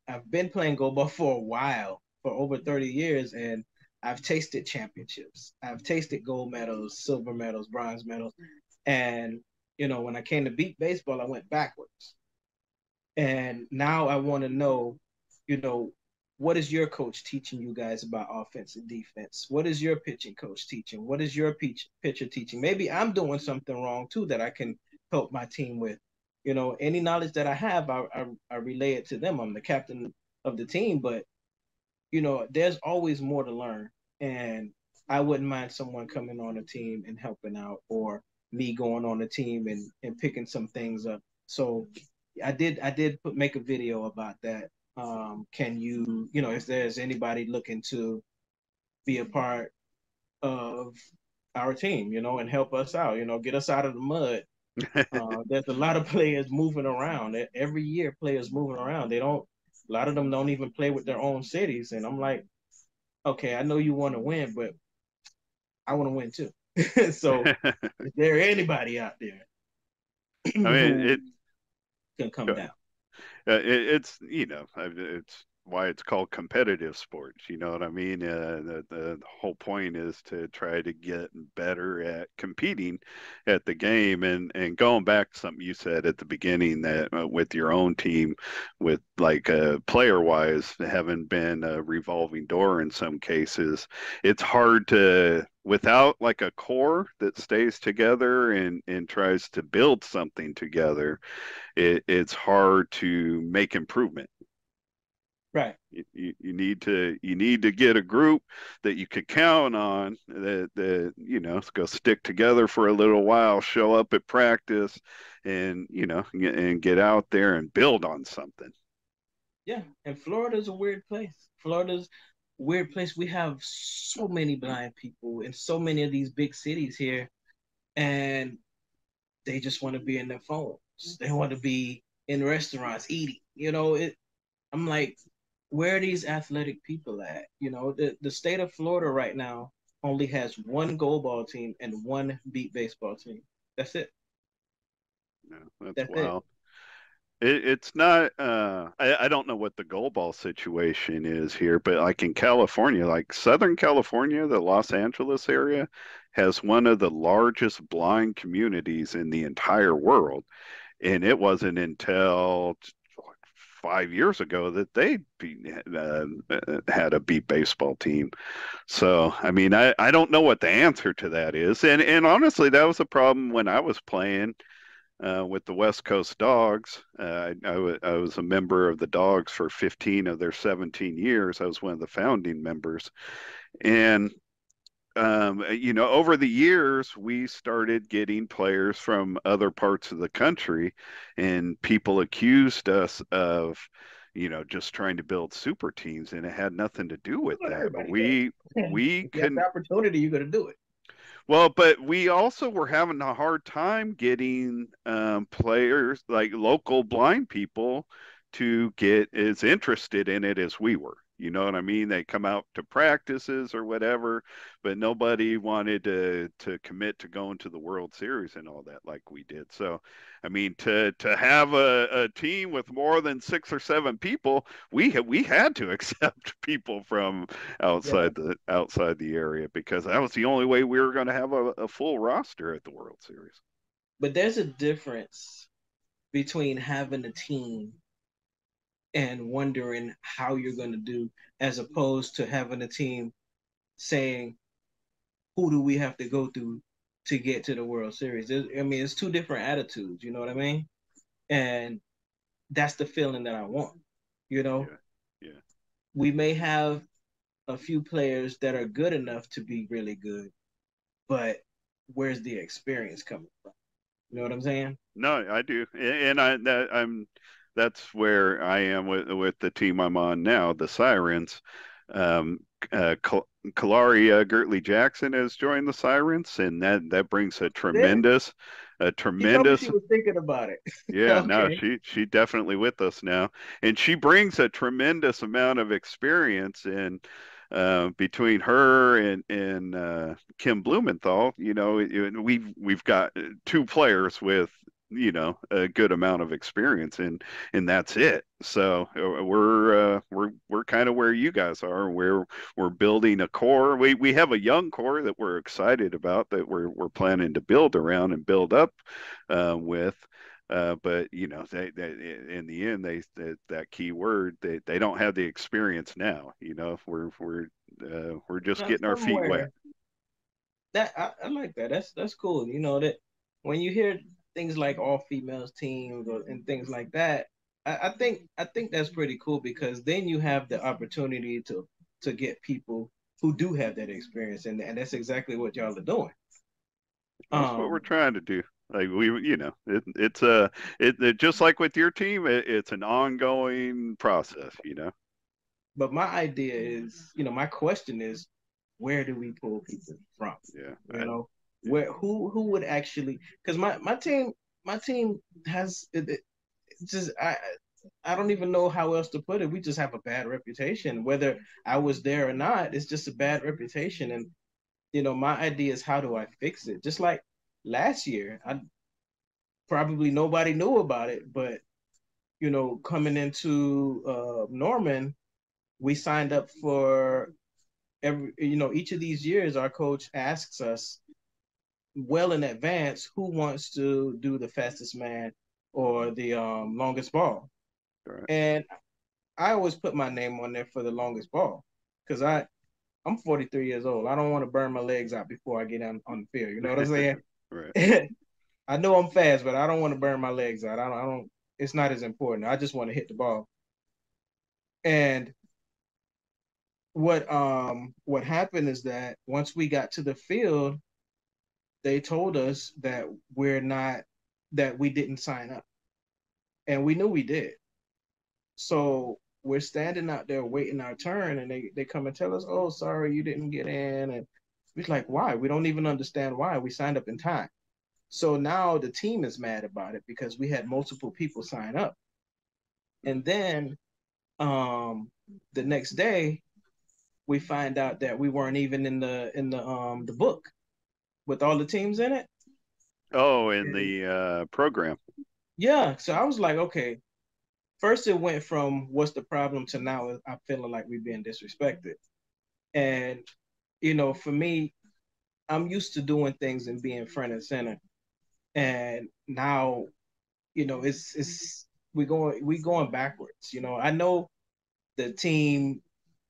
I've been playing goal ball for a while, for over 30 years, and I've tasted championships. I've tasted gold medals, silver medals, bronze medals, and when I came to beat baseball, I went backwards. And now I want to know, you know, what is your coach teaching you guys about offense and defense? What is your pitching coach teaching? What is your pitcher teaching? Maybe I'm doing something wrong too that I can help my team with. Any knowledge that I have, I relay it to them. I'm the captain of the team, but there's always more to learn. And I wouldn't mind someone coming on a team and helping out, or me going on a team and picking some things up. So I did make a video about that. Can you, if there's anybody looking to be a part of our team, and help us out, get us out of the mud. There's a lot of players moving around. Every year, players moving around. A lot of them don't even play with their own cities. And I'm like, okay, I know you want to win, but I want to win too. So, is there anybody out there I mean, who it can come down? it's it's why it's called competitive sports. You know what I mean? The whole point is to try to get better at competing at the game, and going back to something you said at the beginning, that with your own team, with like player wise having been a revolving door in some cases, it's hard to, without like a core that stays together and tries to build something together, it's hard to make improvement. Right. You need to get a group that you could count on, that go stick together for a little while, show up at practice, and get out there and build on something. Yeah, and Florida's a weird place. Florida's a weird place. We have so many blind people in so many of these big cities here, and they just want to be in their phones. They want to be in restaurants eating. I'm like, where are these athletic people at? The state of Florida right now only has one goal ball team and one beat baseball team. That's it. No, that's That's it. wild. It's not. I don't know what the goal ball situation is here, but like in California, like Southern California, the Los Angeles area has one of the largest blind communities in the entire world, and it wasn't until 5 years ago that they had a beat baseball team. So, I mean, I don't know what the answer to that is, and honestly, that was a problem when I was playing with the West Coast Dogs. I was a member of the Dogs for 15 of their 17 years. I was one of the founding members. And, over the years, we started getting players from other parts of the country, and people accused us of, just trying to build super teams, and it had nothing to do with What that. But everybody does. we If you have the can opportunity, you're gonna do it. Well, but we also were having a hard time getting players, like local blind people, to get as interested in it as we were. You know what I mean? They come out to practices or whatever, but nobody wanted to commit to going to the World Series and all that like we did. So, I mean, to have a team with more than 6 or 7 people, we had to accept people from Yeah. outside the area, because that was the only way we were going to have a full roster at the World Series. But there's a difference between having a team and wondering how you're gonna do, as opposed to having a team saying, who do we have to go through to get to the World Series? I mean, it's two different attitudes, you know what I mean? And that's the feeling that I want. You know, Yeah, yeah. we may have a few players that are good enough to be really good, but where's the experience coming from? You know what I'm saying? No, I do, and that's where I am with the team I'm on now, the Sirens. Um, Kalari Gertley Jackson has joined the Sirens, and that brings Then a she told me she tremendous. was thinking about it. Yeah, no, Okay. she definitely with us now, and she brings a tremendous amount of experience. And between her and Kim Blumenthal, we've got 2 players with a good amount of experience, and that's it. So we're kind of where you guys are, where we're building a core. We have a young core that we're excited about, that we're planning to build around and build up with. But in the end, that key word, they don't have the experience now. We're just Now getting our feet wet. somewhere that I like that. That's cool. You know that when you hear things like all females teams and things like that, I think that's pretty cool, because then you have the opportunity to get people who do have that experience, and that's exactly what y'all are doing. That's what we're trying to do. Like it just like with your team, it's an ongoing process. But my idea is, my question is, where do we pull people from? Yeah. Where who would actually? Because my team has just I don't even know how else to put it. We just have a bad reputation. Whether I was there or not, it's just a bad reputation. And my idea is, how do I fix it? Just like last year, I probably nobody knew about it, but coming into Norman, we signed up for each of these years. Our coach asks us well in advance who wants to do the fastest man or the longest ball. Right. And I always put my name on there for the longest ball because I'm 43 years old. I don't want to burn my legs out before I get on the field. You know what I'm saying? Right. I know I'm fast, but I don't want to burn my legs out. I don't. It's not as important. I just want to hit the ball. And what happened is that once we got to the field, they told us that we didn't sign up, and we knew we did. So we're standing out there waiting our turn, and they come and tell us, "Oh, sorry, you didn't get in." And we're like, "Why?" We don't even understand why. We signed up in time. So now the team is mad about it because we had multiple people sign up. And then the next day we find out that we weren't even in the book with all the teams in it. Oh, in the program. Yeah. So I was like, okay. First it went from what's the problem to now I'm feeling like we're being disrespected. And for me, I'm used to doing things and being front and center. And now, it's we going backwards. I know the team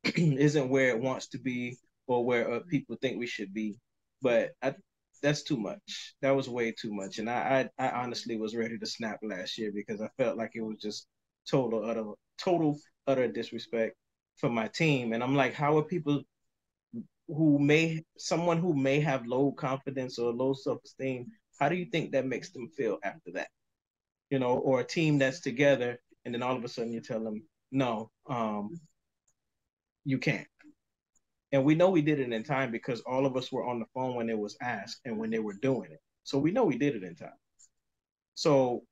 isn't where it wants to be or where people think we should be, but that's too much. That was way too much, and I honestly was ready to snap last year because I felt like it was just total utter disrespect for my team. And I'm like, how are people someone who may have low confidence or low self-esteem, how do you think that makes them feel after that? Or a team that's together, and then all of a sudden you tell them, no, you can't. And we know we did it in time because all of us were on the phone when it was asked and when they were doing it. So we know we did it in time. So,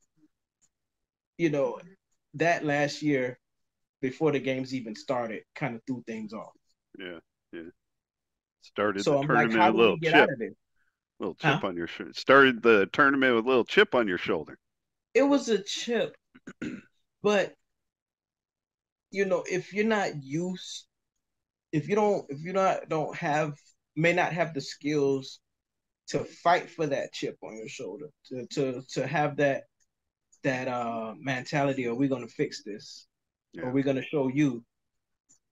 that last year, before the games even started, kind of threw things off. Yeah. Yeah. Started So the I'm like, tournament how with a do we little get out chip. of this? Little chip Huh? on your shoulder. Started the tournament with a little chip on your shoulder. It was a chip, but if you're not used, if you not don't have, may not have the skills to fight for that chip on your shoulder, to have that mentality, are we going to fix this? Yeah. Or we're going to show you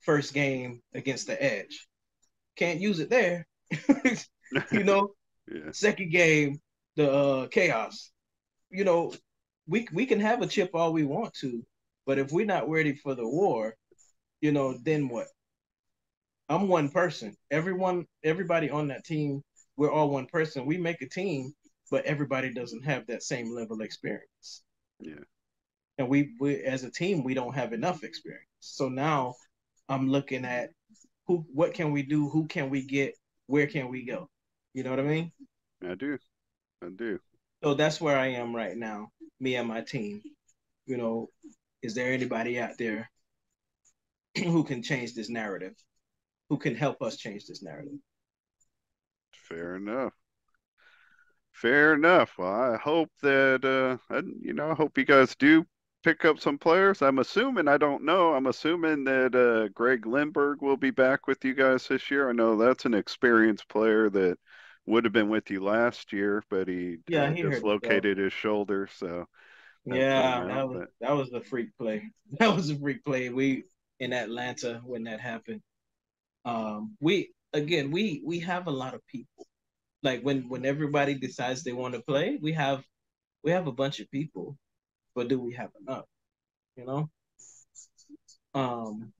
first game against the edge. Can't use it there. Yeah. Second game, the chaos. We can have a chip all we want to, but if we're not ready for the war, then what? I'm one person. Everybody on that team, we're all one person. We make a team, but everybody doesn't have that same level of experience. Yeah. And we as a team, we don't have enough experience. So now I'm looking at what can we do? Who can we get? Where can we go? You know what I mean? I do. So that's where I am right now, me and my team. Is there anybody out there who can change this narrative? Who can help us change this narrative? Fair enough. Fair enough. Well, I hope that I hope you guys do pick up some players. I'm assuming, I don't know. I'm assuming that Greg Lindbergh will be back with you guys this year. I know that's an experienced player that would have been with you last year, but he He hurt himself. dislocated his shoulder, so helped him Yeah, out. But that was a freak play. That was a freak play. We in Atlanta when that happened. We have a lot of people. Like when everybody decides they want to play, we have a bunch of people, but do we have enough? You know. Um,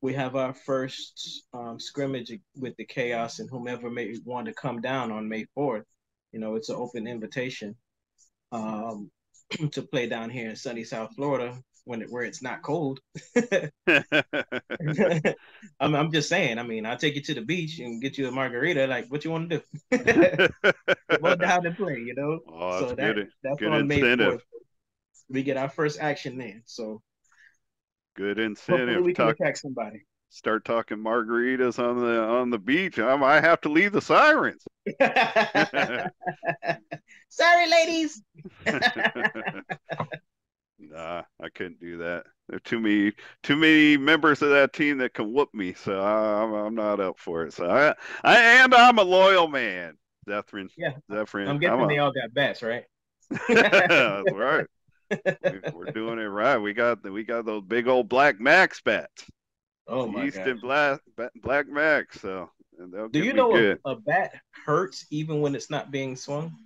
we have our first scrimmage with the Chaos and whomever may want to come down on May 4th. You know, it's an open invitation um, to play down here in sunny South Florida where it's not cold. I'm just saying. I mean, I'll take you to the beach and get you a margarita. Like, what you want to do? Come on down and play. You know. Oh, so that's good on May incentive. 4th. We get our first action then. So good incentive. Hopefully we can attract somebody. Start talking margaritas on the beach. I might have to leave the sirens. Sorry, ladies. Nah, I couldn't do that. There are too many members of that team that can whoop me, so I'm not up for it. So I'm a loyal man, Zephyrin. Yeah, Zephyrin. I'm guessing they all got bats, right? That's right. We're doing it right. We got those big old Black Max bats. Oh my East God. and Black Max. So do you know a bat hurts even when it's not being swung?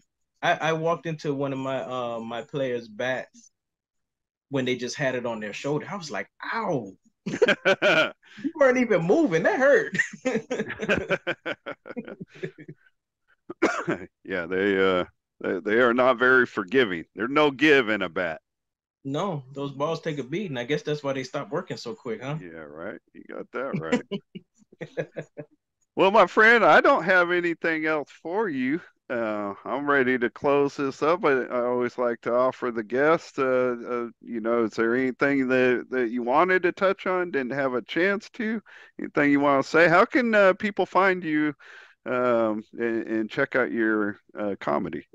I walked into one of my my players' bats when they just had it on their shoulder. I was like, ow. You weren't even moving. That hurt. Yeah, they are not very forgiving. There's no give in a bat. No, those balls take a beating. I guess that's why they stopped working so quick, huh? Yeah, right. You got that right. Well, my friend, I don't have anything else for you. I'm ready to close this up. I always like to offer the guest, is there anything that you wanted to touch on, didn't have a chance to? Anything you want to say? How can people find you and check out your comedy?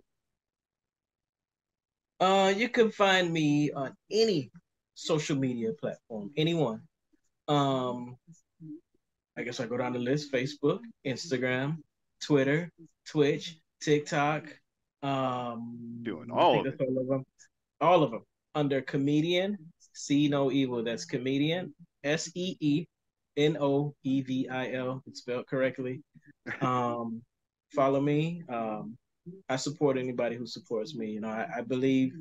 You can find me on any social media platform, anyone. I guess I go down the list: Facebook, Instagram, Twitter, Twitch, TikTok. Doing all of them. All of them under comedian. See no evil. That's comedian. SEENOEVIL. It's spelled correctly. Follow me. I support anybody who supports me. You know, I believe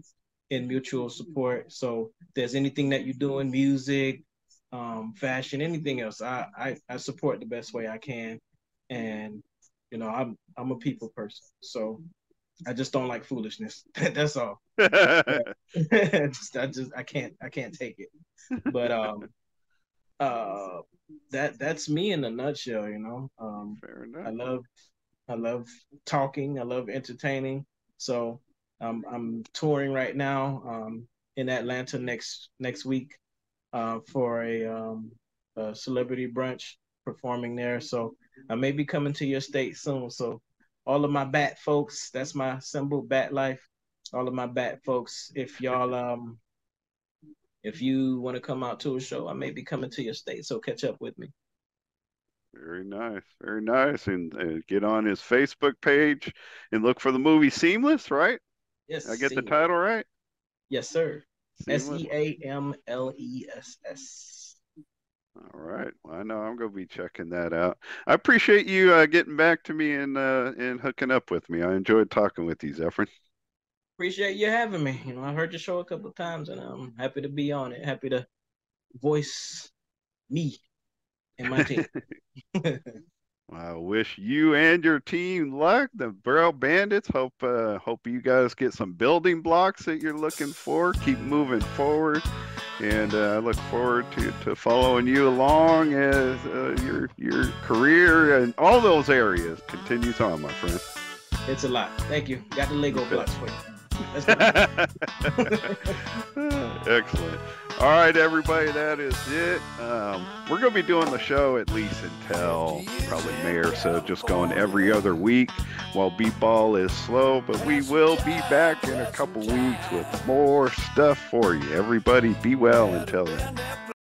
in mutual support. So if there's anything that you're doing, music, fashion, anything else, I support the best way I can. And you know, I'm a people person, so I just don't like foolishness. That's all. I can't take it. But that's me in a nutshell. You know, Fair enough. I love talking. I love entertaining. So I'm touring right now in Atlanta next week for a celebrity brunch, performing there. So I may be coming to your state soon. So all of my bat folks, that's my symbol, Bat Life. All of my bat folks, if y'all if you want to come out to a show, I may be coming to your state. So catch up with me. Very nice, very nice. And get on his Facebook page and look for the movie Seamless, right? Yes. I get the title right? Yes, sir. Seamless. SEAMLESS. All right. Well, I know I'm going to be checking that out. I appreciate you getting back to me and hooking up with me. I enjoyed talking with you, Zephyrin. Appreciate you having me. You know, I heard your show a couple of times, and I'm happy to be on it. Happy to voice me and my team. I wish you and your team luck. The Braille Bandits. Hope you guys get some building blocks that you're looking for. Keep moving forward, and I look forward to following you along as your career and all those areas continues on, my friend. It's a lot. Thank you. Got the Lego blocks for you. Excellent. All right, everybody, that is it. We're going to be doing the show at least until probably May or so, just going every other week while Beepball is slow. But we will be back in a couple weeks with more stuff for you. Everybody, be well until then.